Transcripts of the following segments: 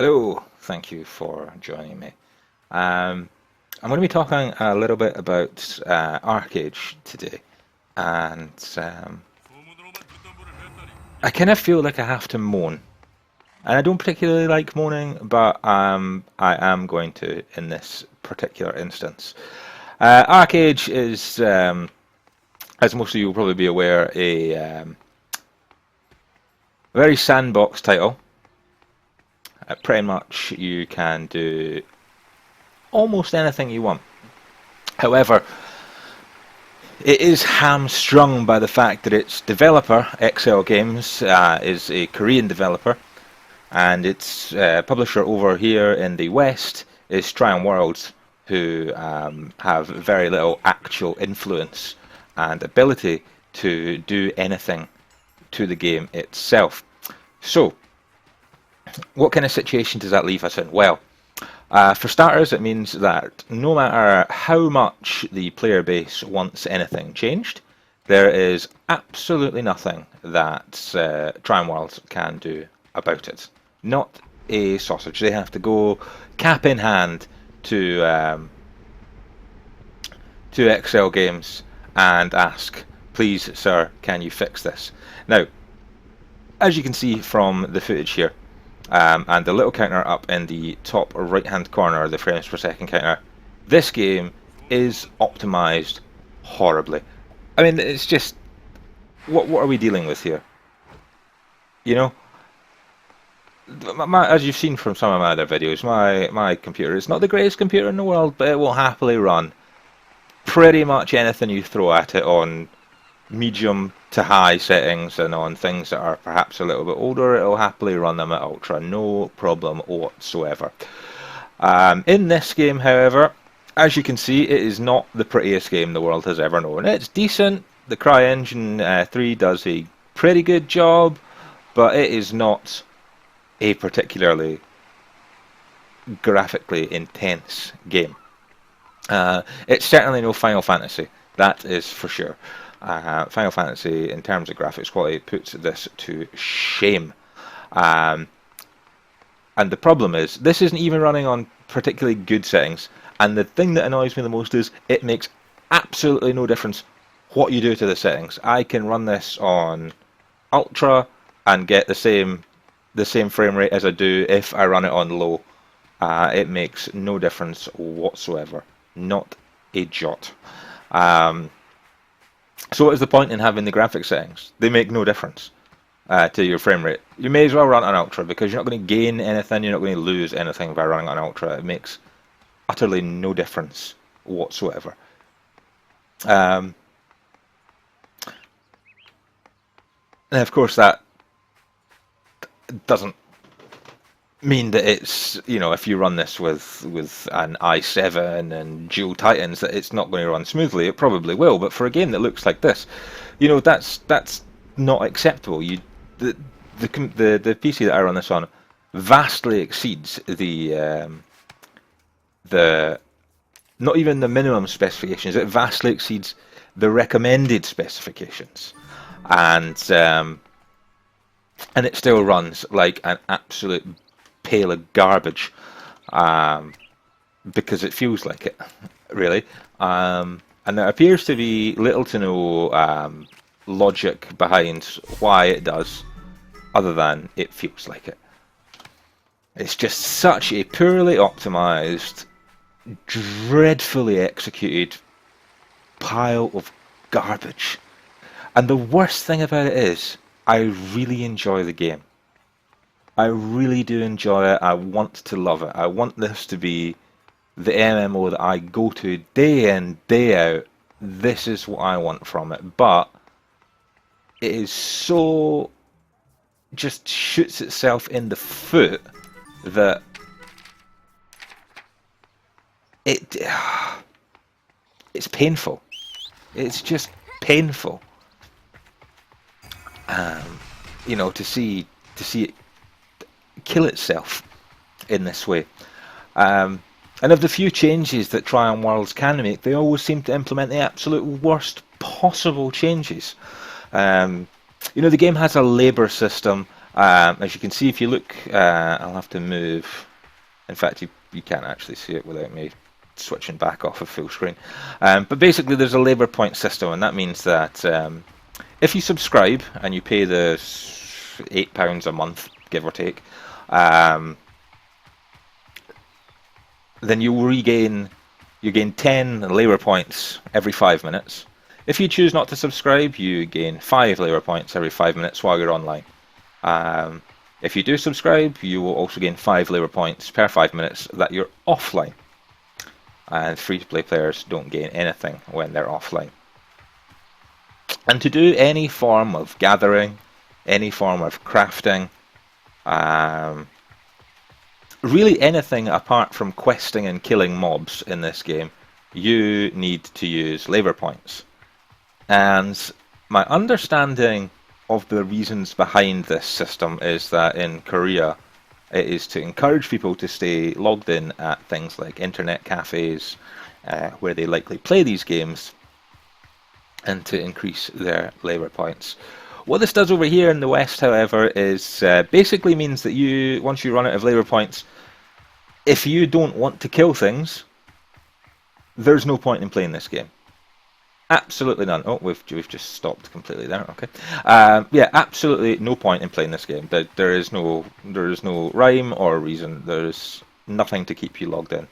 Hello, thank you for joining me. I'm going to be talking a little bit about Archeage today, and I kind of feel like I have to moan, and I don't particularly like moaning, but I am going to in this particular instance. Archeage is, as most of you will probably be aware, a very sandbox title. Pretty much you can do almost anything you want. However, it is hamstrung by the fact that its developer, XL Games, is a Korean developer, and its publisher over here in the West is Triumph Worlds, who have very little actual influence and ability to do anything to the game itself. So, what kind of situation does that leave us in? Well, for starters, it means that no matter how much the player base wants anything changed, there is absolutely nothing that Triumph Worlds can do about it. Not a sausage. They have to go cap in hand to XL Games and ask, please, sir, can you fix this? Now, as you can see from the footage here, and the little counter up in the top right hand corner, the frames per second counter, this game is optimized horribly. I mean, it's just, what are we dealing with here? You know, as you've seen from some of my other videos, my computer is not the greatest computer in the world, but it will happily run pretty much anything you throw at it on medium to high settings, and on things that are perhaps a little bit older, it'll happily run them at ultra, no problem whatsoever. In this game, however, as you can see, it is not the prettiest game the world has ever known. It's decent. The CryEngine 3 does a pretty good job, but it is not a particularly graphically intense game. It's certainly no Final Fantasy, that is for sure. Final Fantasy, in terms of graphics quality, puts this to shame. And the problem is, this isn't even running on particularly good settings. And the thing that annoys me the most is, it makes absolutely no difference what you do to the settings. I can run this on Ultra and get the same frame rate as I do if I run it on low. It makes no difference whatsoever. Not a jot. So what is the point in having the graphic settings? They make no difference to your frame rate. You may as well run on Ultra, because you're not going to gain anything, you're not going to lose anything by running on Ultra. It makes utterly no difference whatsoever. And of course that doesn't mean that it's, you know, if you run this with an i7 and dual Titans, that it's not going to run smoothly. It probably will, but for a game that looks like this, you know, that's not acceptable. The PC that I run this on vastly exceeds the not even the minimum specifications. It vastly exceeds the recommended specifications, and it still runs like an absolute pail of garbage, because it feels like it, really. And there appears to be little to no logic behind why it does, other than it feels like it. It's just such a poorly optimized, dreadfully executed pile of garbage. And the worst thing about it is, I really enjoy the game. I really do enjoy it. I want to love it. I want this to be the MMO that I go to day in, day out. This is what I want from it. But it is so, just shoots itself in the foot that it's painful. It's just painful. You know, to see it kill itself in this way. And of the few changes that Triumph Worlds can make, they always seem to implement the absolute worst possible changes. You know, the game has a labour system, As you can see, if you look, I'll have to move. In fact, you can't actually see it without me switching back off of full screen. But basically, there's a labour point system, and that means that if you subscribe and you pay the £8 a month, give or take, then you gain 10 labour points every 5 minutes. If you choose not to subscribe, you gain 5 labour points every 5 minutes while you're online. If you do subscribe, you will also gain 5 labour points per 5 minutes that you're offline. And free-to-play players don't gain anything when they're offline. And to do any form of gathering, any form of crafting, really anything apart from questing and killing mobs in this game, you need to use labour points. And my understanding of the reasons behind this system is that in Korea it is to encourage people to stay logged in at things like internet cafes where they likely play these games, and to increase their labour points. What this does over here in the West, however, is basically means that once you run out of labour points, if you don't want to kill things, there's no point in playing this game. Absolutely none. Oh, we've just stopped completely there. Okay. Yeah, absolutely no point in playing this game. There is no rhyme or reason. There's nothing to keep you logged in.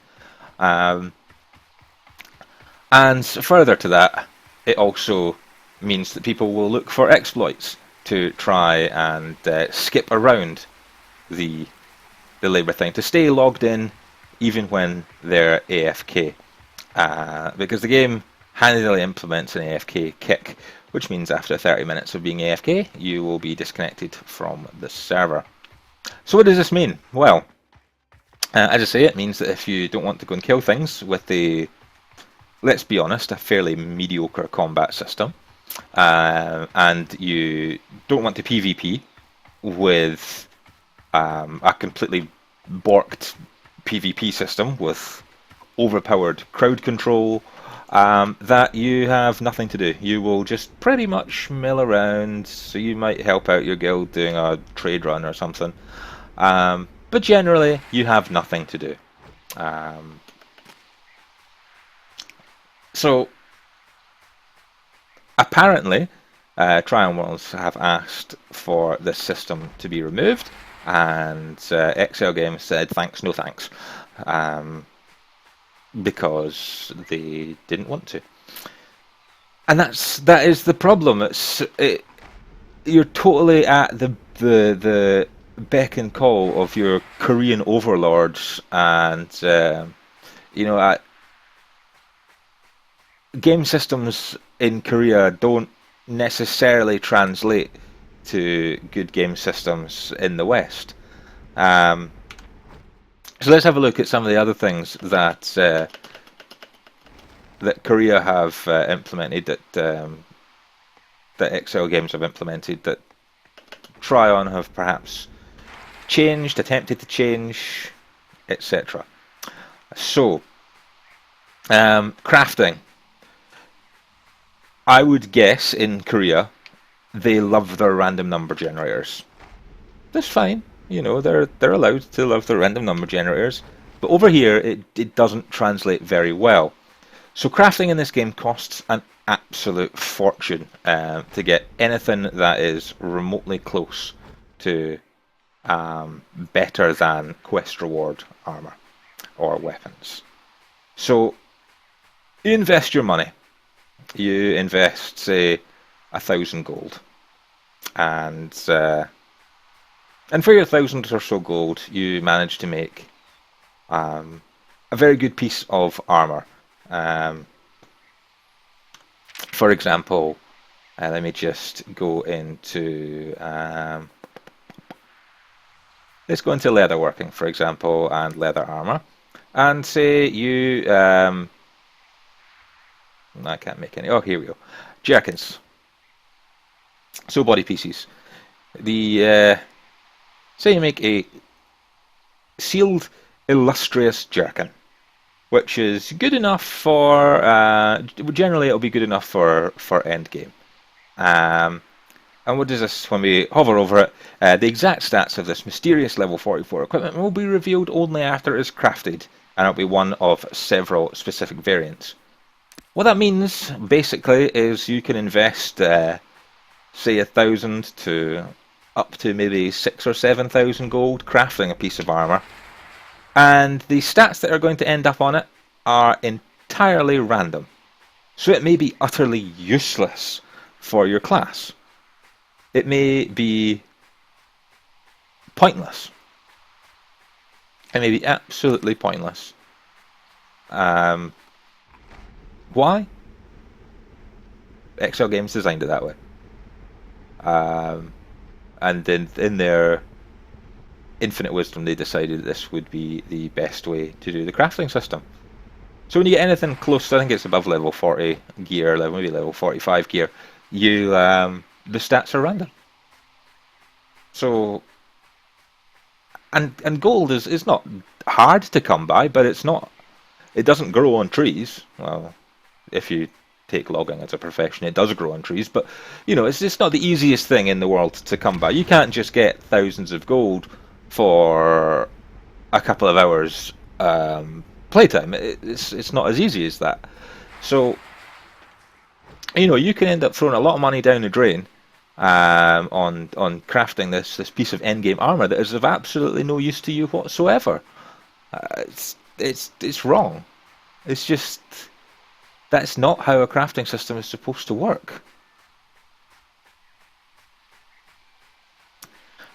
And further to that, it also means that people will look for exploits to try and skip around the labour thing, to stay logged in even when they're AFK, because the game handily implements an AFK kick, which means after 30 minutes of being AFK, you will be disconnected from the server. So what does this mean? Well, as I say, it means that if you don't want to go and kill things with let's be honest, a fairly mediocre combat system, and you don't want to PvP with a completely borked PvP system with overpowered crowd control, that you have nothing to do. You will just pretty much mill around, so you might help out your guild doing a trade run or something, but generally you have nothing to do. So apparently Triumph Worlds have asked for this system to be removed, and XL Games said thanks, no thanks, because they didn't want to. And that is the problem. You're totally at the beck and call of your Korean overlords, and game systems in Korea don't necessarily translate to good game systems in the West. So let's have a look at some of the other things that Korea have implemented, that XL Games have implemented, that Tryon have perhaps changed, attempted to change, etc. So, crafting. I would guess in Korea they love their random number generators. That's fine, they're allowed to love their random number generators. But over here it doesn't translate very well. So crafting in this game costs an absolute fortune to get anything that is remotely close to better than quest reward armor or weapons. So you invest your money. You invest, say, 1,000 gold, and for your 1,000 or so gold, you manage to make a very good piece of armor. For example, let me just go into let's go into leatherworking, for example, and leather armor, and say you I can't make any. Oh, here we go. Jerkins. So body pieces. Say you make a sealed illustrious jerkin, which is good enough for generally it'll be good enough for end game. And what does this, when we hover over it, the exact stats of this mysterious level 44 equipment will be revealed only after it is crafted, and it'll be one of several specific variants. What that means, basically, is you can invest, say, 1,000 to up to maybe 6,000 or 7,000 gold crafting a piece of armor, and the stats that are going to end up on it are entirely random. So it may be utterly useless for your class. It may be pointless. It may be absolutely pointless. Why? Excel Games designed it that way. And in their infinite wisdom, they decided this would be the best way to do the crafting system. So when you get anything close, I think it's above level 40 gear, maybe level 45 gear, the stats are random. So, and gold is not hard to come by, but it doesn't grow on trees. Well, if you take logging as a profession, it does grow on trees, but it's not the easiest thing in the world to come by. You can't just get thousands of gold for a couple of hours playtime. It's not as easy as that. So you can end up throwing a lot of money down the drain on crafting this piece of endgame armor that is of absolutely no use to you whatsoever. It's wrong. It's just that's not how a crafting system is supposed to work.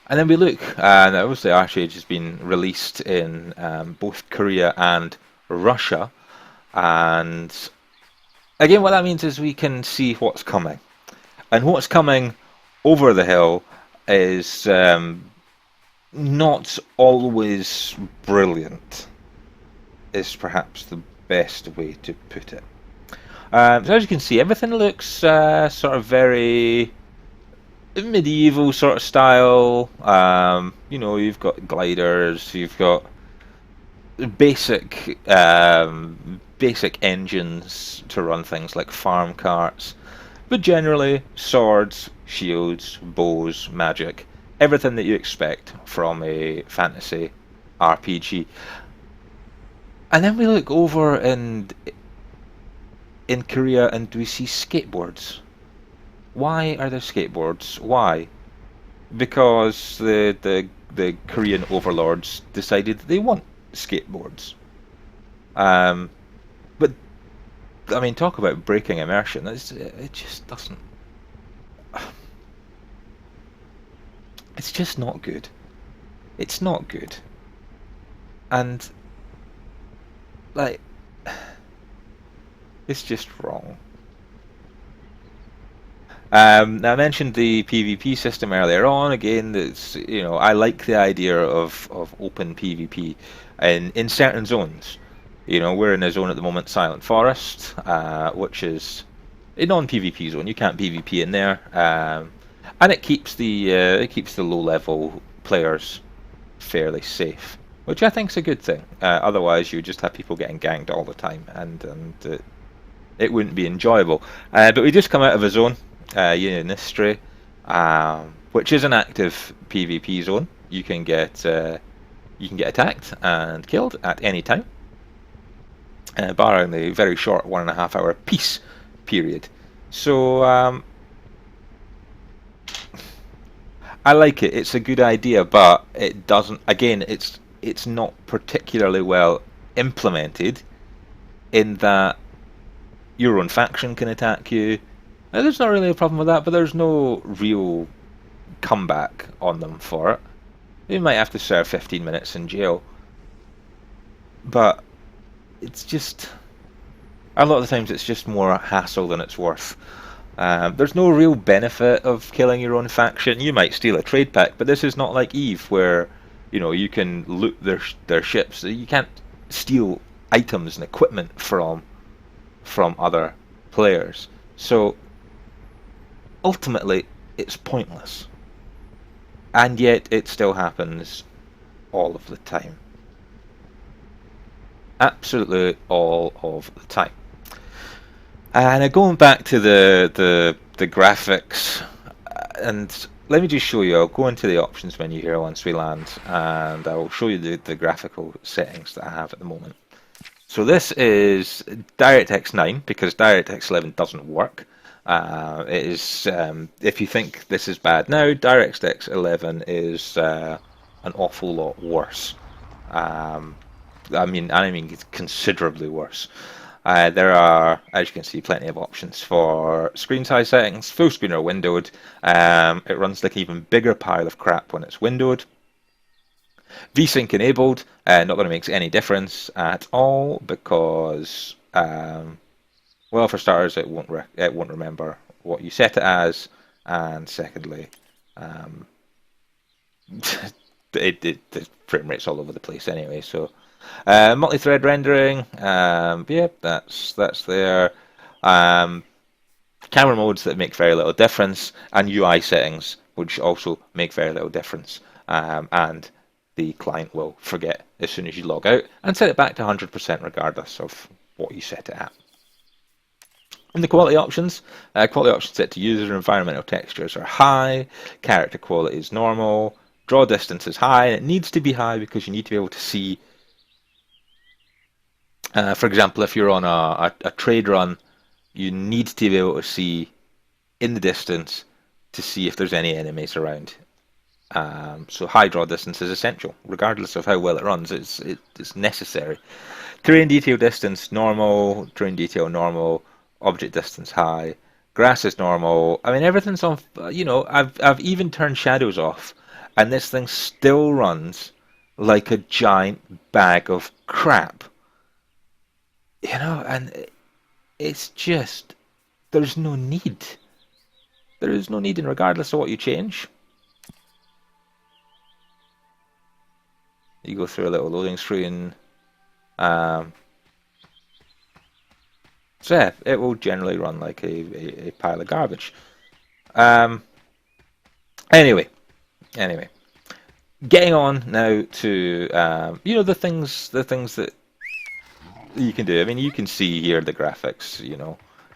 And then we look, and obviously Archeage has been released in both Korea and Russia, and again what that means is we can see what's coming. And what's coming over the hill is not always brilliant, is perhaps the best way to put it. So as you can see, everything looks sort of very medieval sort of style. You've got gliders, you've got basic engines to run things like farm carts, but generally swords, shields, bows, magic, everything that you expect from a fantasy RPG. And then we look over in Korea and we see skateboards. Why are there skateboards? Why? Because the Korean overlords decided they want skateboards. But I mean, talk about breaking immersion. It just doesn't. It's just not good. It's not good. And like, it's just wrong. Now I mentioned the PvP system earlier on. Again, it's I like the idea of open PvP in certain zones. We're in a zone at the moment, Silent Forest, which is a non-PvP zone. You can't PvP in there, and it keeps the low-level players fairly safe, which I think is a good thing. Otherwise, you just have people getting ganked all the time, and it wouldn't be enjoyable. But we just come out of a zone, Unistry, which is an active PvP zone. You can get attacked and killed at any time, barring the very short 1.5 hour peace period. So I like it. It's a good idea, but it doesn't. Again, it's not particularly well implemented. In that your own faction can attack you. Now, there's not really a problem with that, but there's no real comeback on them for it. You might have to serve 15 minutes in jail, but it's just a lot of the times it's just more hassle than it's worth. There's no real benefit of killing your own faction. You might steal a trade pack, but this is not like Eve, where you can loot their ships. You can't steal items and equipment from other players. So ultimately, it's pointless, and yet it still happens all of the time. Absolutely all of the time. And going back to the graphics, And let me just show you. I'll go into the options menu here once we land, and I will show you the graphical settings that I have at the moment. So this is DirectX 9 because DirectX 11 doesn't work. It is, if you think this is bad now, DirectX 11 is an awful lot worse. I mean, it's considerably worse. There are, as you can see, plenty of options for screen size settings, full screen or windowed. It runs like an even bigger pile of crap when it's windowed. VSync enabled, not going to make any difference at all because, well, for starters, it won't remember what you set it as, and secondly, the frame rate's all over the place anyway. So, multi-thread rendering, yeah, that's there. Camera modes that make very little difference, and UI settings which also make very little difference. And the client will forget as soon as you log out and set it back to 100% regardless of what you set it at. In the quality options set to user environmental textures are high, character quality is normal, draw distance is high, and it needs to be high because you need to be able to see, for example, if you're on a trade run, you need to be able to see in the distance to see if there's any enemies around. So high draw distance is essential, regardless of how well it runs. It's necessary. Terrain detail distance normal, terrain detail normal, object distance high, grass is normal. I mean, everything's on. I've even turned shadows off, and this thing still runs like a giant bag of crap. And it's just there's no need. There is no need, and regardless of what you change. You go through a little loading screen. So yeah, it will generally run like a pile of garbage. Anyway, getting on now to the things that you can do. I mean, you can see here the graphics,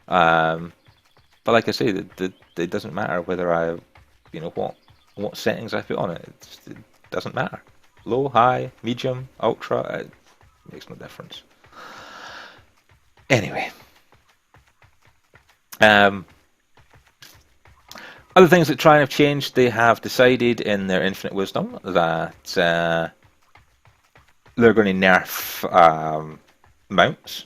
but like I say, it doesn't matter whether I, what settings I put on it. It doesn't matter. Low, high, medium, ultra, it makes no difference. Anyway, other things that try and have changed, they have decided in their infinite wisdom that they're going to nerf mounts.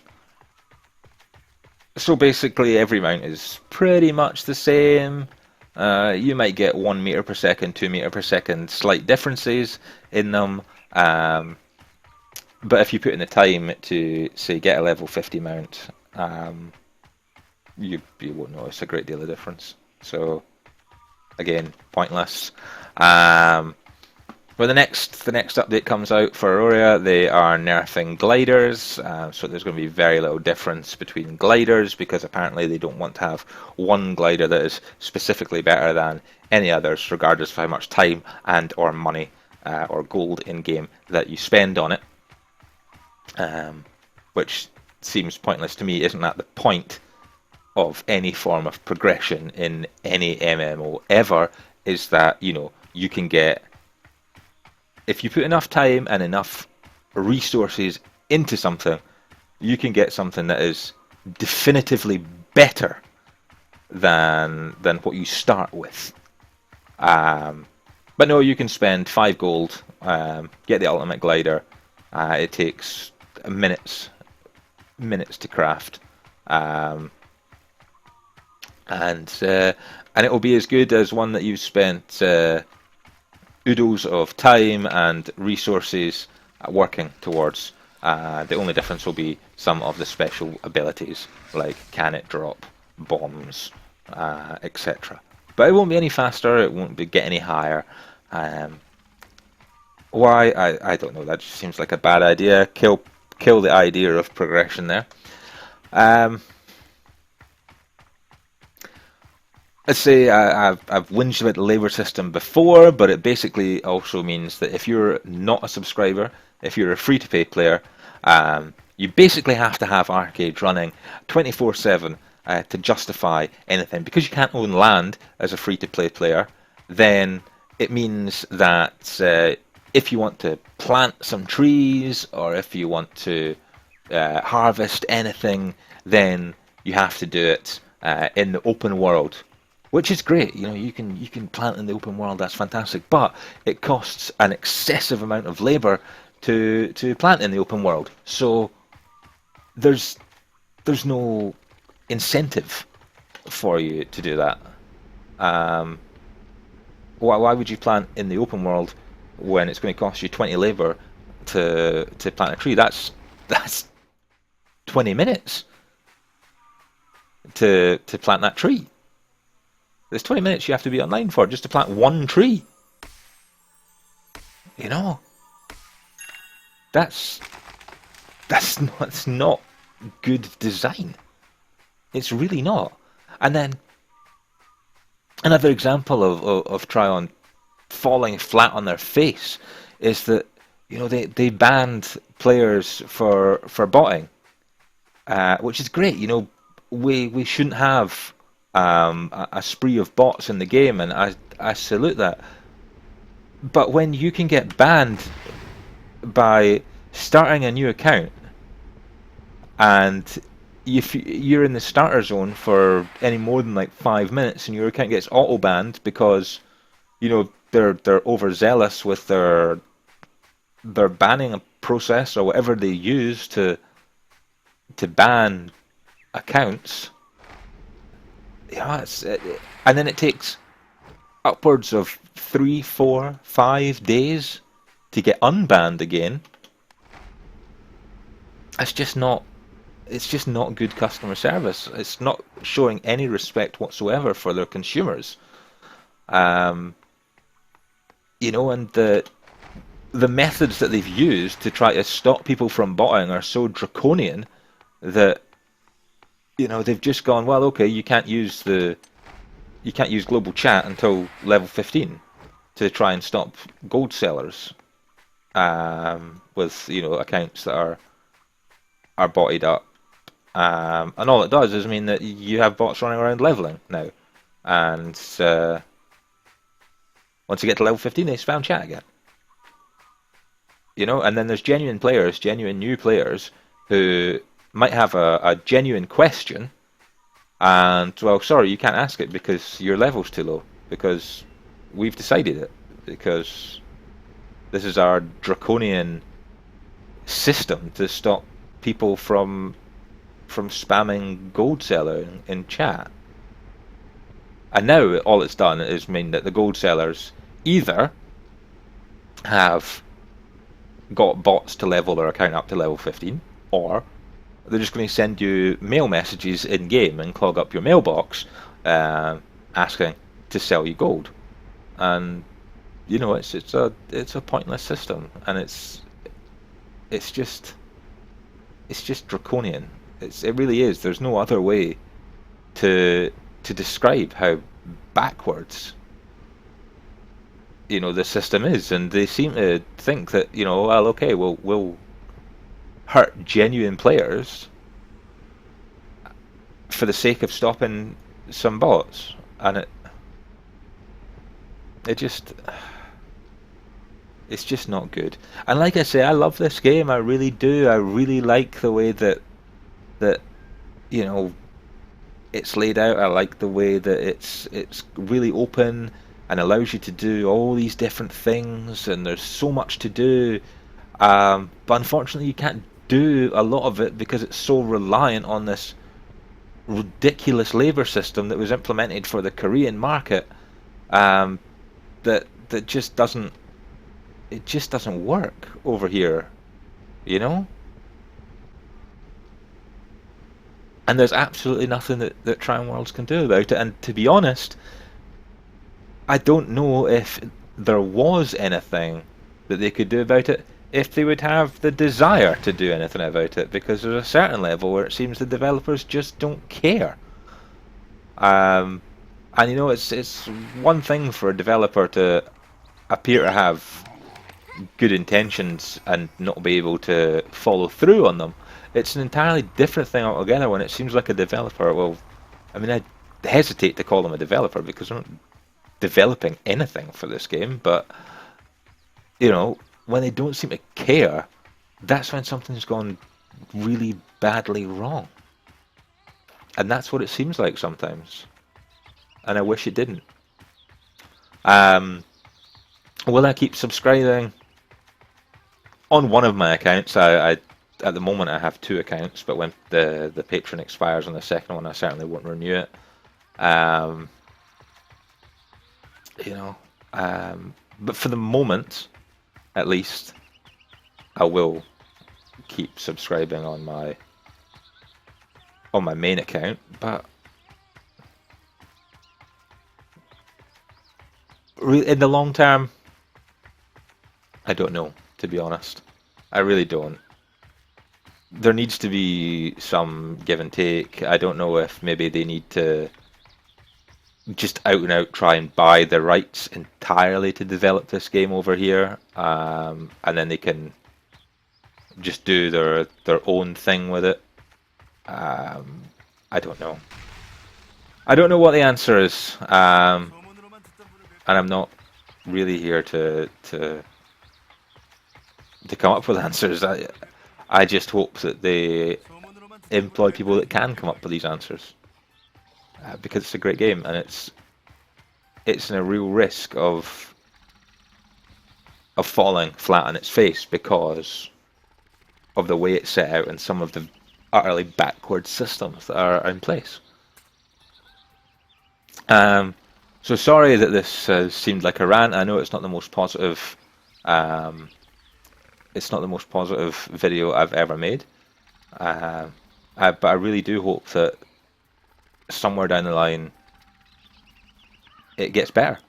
So basically every mount is pretty much the same. You might get 1 meter per second, 2 meter per second slight differences in them. But if you put in the time to, say, get a level 50 mount, you won't notice a great deal of difference. So, again, pointless. When the next update comes out for Aurora, they are nerfing gliders, so there's going to be very little difference between gliders because apparently they don't want to have one glider that is specifically better than any others, regardless of how much time and or money or gold in game that you spend on it. Which seems pointless to me. Isn't that the point of any form of progression in any MMO ever? Is that you can get, if you put enough time and enough resources into something, you can get something that is definitively better than what you start with. But no, you can spend 5 gold, get the ultimate glider. It takes minutes to craft, and it will be as good as one that you've spent oodles of time and resources working towards. The only difference will be some of the special abilities, like can it drop bombs, etc. But it won't be any faster, it won't get any higher. Why? I don't know, that just seems like a bad idea. Kill the idea of progression there. Let's say I've whinged about the labor system before, but it basically also means that if you're not a subscriber, if you're a free-to-pay player, you basically have to have Archeage running 24/7 to justify anything. Because you can't own land as a free-to-play player, then it means that if you want to plant some trees, or if you want to harvest anything, then you have to do it in the open world, which is great. You know, you can plant in the open world. That's fantastic, but it costs an excessive amount of labor to plant in the open world. So there's no incentive for you to do that. Why would you plant in the open world when it's going to cost you 20 labor to plant a tree? That's 20 minutes to plant that tree. There's 20 minutes you have to be online for just to plant one tree. You know, that's not good design. It's really not. And then another example of Tryon falling flat on their face is that, you know, they banned players for botting, which is great. You know, we shouldn't have a spree of bots in the game, and I salute that. But when you can get banned by starting a new account, and if you're in the starter zone for any more than like 5 minutes, and your account gets auto banned because, you know, they're overzealous with their banning process or whatever they use to ban accounts. Yeah, and then it takes upwards of 3, 4, 5 days to get unbanned again. It's just not good customer service. It's not showing any respect whatsoever for their consumers. You know, and the methods that they've used to try to stop people from botting are so draconian that, you know, they've just gone, well, okay, you can't use global chat until level 15 to try and stop gold sellers with, you know, accounts that are botted up. And all it does is mean that you have bots running around leveling now, and once you get to level 15, they spam chat again. You know, and then there's genuine new players, who might have a genuine question, and, well, sorry, you can't ask it because your level's too low, because we've decided it, because this is our draconian system to stop people from spamming gold seller in chat. And now all it's done is mean that the gold sellers either have got bots to level their account up to level 15, or they're just going to send you mail messages in game and clog up your mailbox, asking to sell you gold. And, you know, it's a pointless system, and it's just draconian. It really is. There's no other way to describe how backwards, you know, the system is. And they seem to think that, you know, well, okay, we'll hurt genuine players for the sake of stopping some bots, and it's just not good. And like I say, I love this game. I really do. I really like the way that you know, it's laid out. I like the way that it's really open and allows you to do all these different things, and there's so much to do. But unfortunately, you can't do a lot of it because it's so reliant on this ridiculous labor system that was implemented for the Korean market. That just doesn't work over here, you know. And there's absolutely nothing that Tryon Worlds can do about it. And to be honest, I don't know if there was anything that they could do about it, if they would have the desire to do anything about it, because there's a certain level where it seems the developers just don't care. And you know, it's one thing for a developer to appear to have good intentions and not be able to follow through on them. It's an entirely different thing altogether when it seems like a developer will I mean, I hesitate to call them a developer because they're not developing anything for this game, but you know, when they don't seem to care, that's when something's gone really badly wrong. And that's what it seems like sometimes. And I wish it didn't. Um, will I keep subscribing? On one of my accounts, I at the moment I have two accounts, but when the patron expires on the second one, I certainly won't renew it. Um, you know, but for the moment, at least, I will keep subscribing on my main account. But in the long term, I don't know, to be honest. I really don't. There needs to be some give and take. I don't know if maybe they need to just out and out try and buy the rights entirely to develop this game over here, and then they can just do their own thing with it. I don't know. I don't know what the answer is, and I'm not really here to come up with answers. I just hope that they employ people that can come up with these answers, because it's a great game and it's in a real risk of falling flat on its face because of the way it's set out and some of the utterly backward systems that are in place. So sorry that this seemed like a rant. I know it's not the most positive. It's not the most positive video I've ever made. But I really do hope that somewhere down the line it gets better.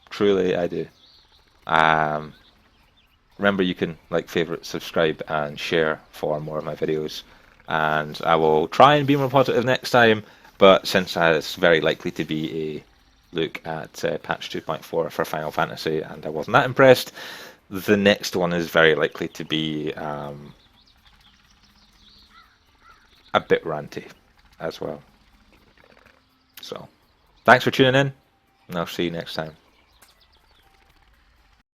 Truly, I do. Remember, you can like, favorite, subscribe, and share for more of my videos. And I will try and be more positive next time. But since it's very likely to be a look at patch 2.4 for Final Fantasy, and I wasn't that impressed, the next one is very likely to be a bit ranty as well. So, thanks for tuning in, and I'll see you next time.